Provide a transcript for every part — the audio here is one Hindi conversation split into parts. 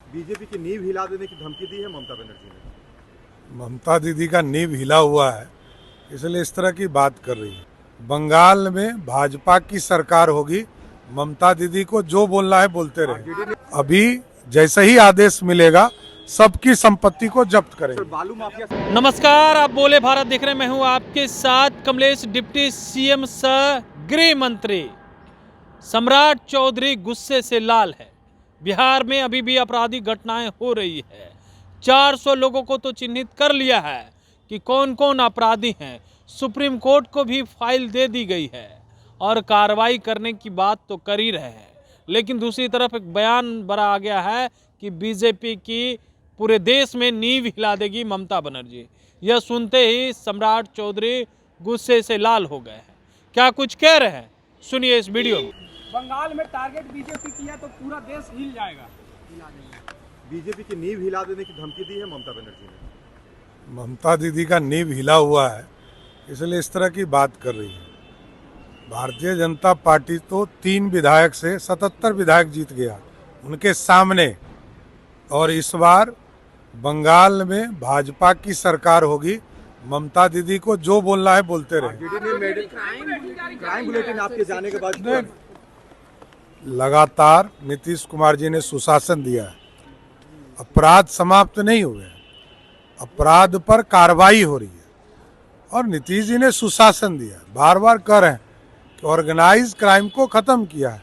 बीजेपी की नींव हिला देने की धमकी दी है ममता बनर्जी ने। ममता दीदी का नींव हिला हुआ है, इसलिए इस तरह की बात कर रही है। बंगाल में भाजपा की सरकार होगी, ममता दीदी को जो बोलना है बोलते रहे। अभी जैसे ही आदेश मिलेगा सबकी संपत्ति को जब्त करेंगे। बालू माफिया। नमस्कार, आप बोले भारत देख रहे हैं। मैं हूं आपके साथ कमलेश। डिप्टी सीएम सह गृह मंत्री सम्राट चौधरी गुस्से से लाल है। बिहार में अभी भी आपराधिक घटनाएं हो रही है। 400 लोगों को तो चिन्हित कर लिया है कि कौन कौन अपराधी हैं। सुप्रीम कोर्ट को भी फाइल दे दी गई है और कार्रवाई करने की बात तो कर ही रहे हैं। लेकिन दूसरी तरफ एक बयान बड़ा आ गया है कि बीजेपी की पूरे देश में नींव हिला देगी ममता बनर्जी। यह सुनते ही सम्राट चौधरी गुस्से से लाल हो गए हैं। क्या कुछ कह रहे हैं, सुनिए इस वीडियो में। बंगाल में टारगेट बीजेपी किया तो पूरा देश हिल जाएगा। बीजेपी की नींव हिला देने की धमकी दी है ममता बनर्जी ने। ममता दीदी का नींव हिला हुआ है, इसलिए इस तरह की बात कर रही है। भारतीय जनता पार्टी तो 3 विधायक से 77 विधायक जीत गया उनके सामने, और इस बार बंगाल में भाजपा की सरकार होगी, ममता दीदी को जो बोलना है बोलते रहे। क्राइम बुलेटिन आपके जाने के बाद लगातार नीतीश कुमार जी ने सुशासन दिया है। अपराध समाप्त नहीं हुए हैं, अपराध पर कार्रवाई हो रही है, और नीतीश जी ने सुशासन दिया। बार बार कह रहे हैं कि ऑर्गेनाइज क्राइम को खत्म किया है।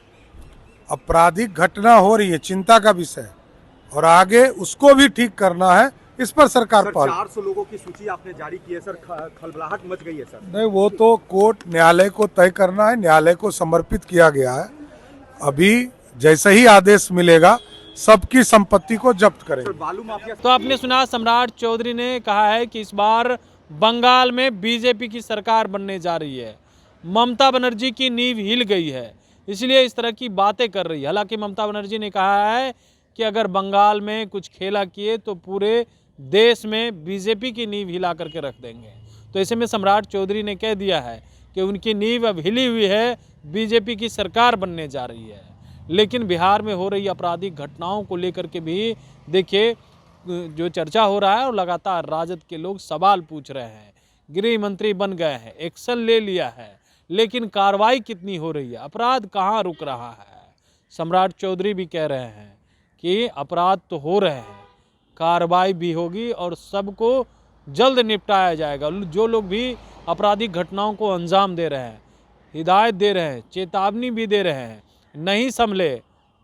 आपराधिक घटना हो रही है, चिंता का विषय, और आगे उसको भी ठीक करना है। इस पर सरकार पहल। 400 लोगों की सूची आपने जारी की है सर, खलबलाहट मच गई है सर। नहीं, वो तो कोर्ट न्यायालय को तय करना है, न्यायालय को समर्पित किया गया है। अभी जैसे ही आदेश मिलेगा सबकी संपत्ति को जब्त करेंगे। बालू माफिया। तो आपने सुना, सम्राट चौधरी ने कहा है कि इस बार बंगाल में बीजेपी की सरकार बनने जा रही है। ममता बनर्जी की नींव हिल गई है, इसलिए इस तरह की बातें कर रही है। हालांकि ममता बनर्जी ने कहा है कि अगर बंगाल में कुछ खेला किए तो पूरे देश में बीजेपी की नींव हिला करके रख देंगे। तो ऐसे में सम्राट चौधरी ने कह दिया है कि उनकी नींव अब हिली हुई है, बीजेपी की सरकार बनने जा रही है। लेकिन बिहार में हो रही आपराधिक घटनाओं को लेकर के भी देखिए जो चर्चा हो रहा है, और लगातार राजद के लोग सवाल पूछ रहे हैं। गृह मंत्री बन गए हैं, एक्शन ले लिया है, लेकिन कार्रवाई कितनी हो रही है, अपराध कहाँ रुक रहा है। सम्राट चौधरी भी कह रहे हैं कि अपराध तो हो रहे हैं, कार्रवाई भी होगी और सबको जल्द निपटाया जाएगा। जो लोग भी आपराधिक घटनाओं को अंजाम दे रहे हैं, हिदायत दे रहे हैं, चेतावनी भी दे रहे हैं, नहीं संभले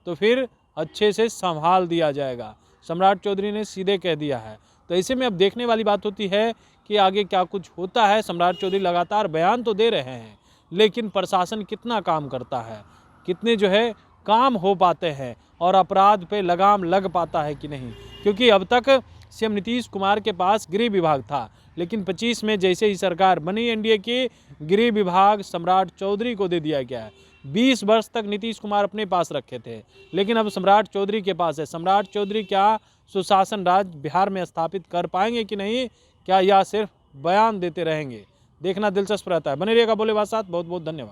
तो फिर अच्छे से संभाल दिया जाएगा। सम्राट चौधरी ने सीधे कह दिया है। तो ऐसे में अब देखने वाली बात होती है कि आगे क्या कुछ होता है। सम्राट चौधरी लगातार बयान तो दे रहे हैं, लेकिन प्रशासन कितना काम करता है, कितने जो है काम हो पाते हैं, और अपराध पे लगाम लग पाता है कि नहीं। क्योंकि अब तक सीएम नीतीश कुमार के पास गृह विभाग था, लेकिन 25 में जैसे ही सरकार बनी एनडीए की, गृह विभाग सम्राट चौधरी को दे दिया गया है। 20 वर्ष तक नीतीश कुमार अपने पास रखे थे, लेकिन अब सम्राट चौधरी के पास है। सम्राट चौधरी क्या सुशासन राज बिहार में स्थापित कर पाएंगे कि नहीं, क्या या सिर्फ बयान देते रहेंगे, देखना दिलचस्प रहता है। बने रहिएगा बोले बात साथ। बहुत बहुत धन्यवाद।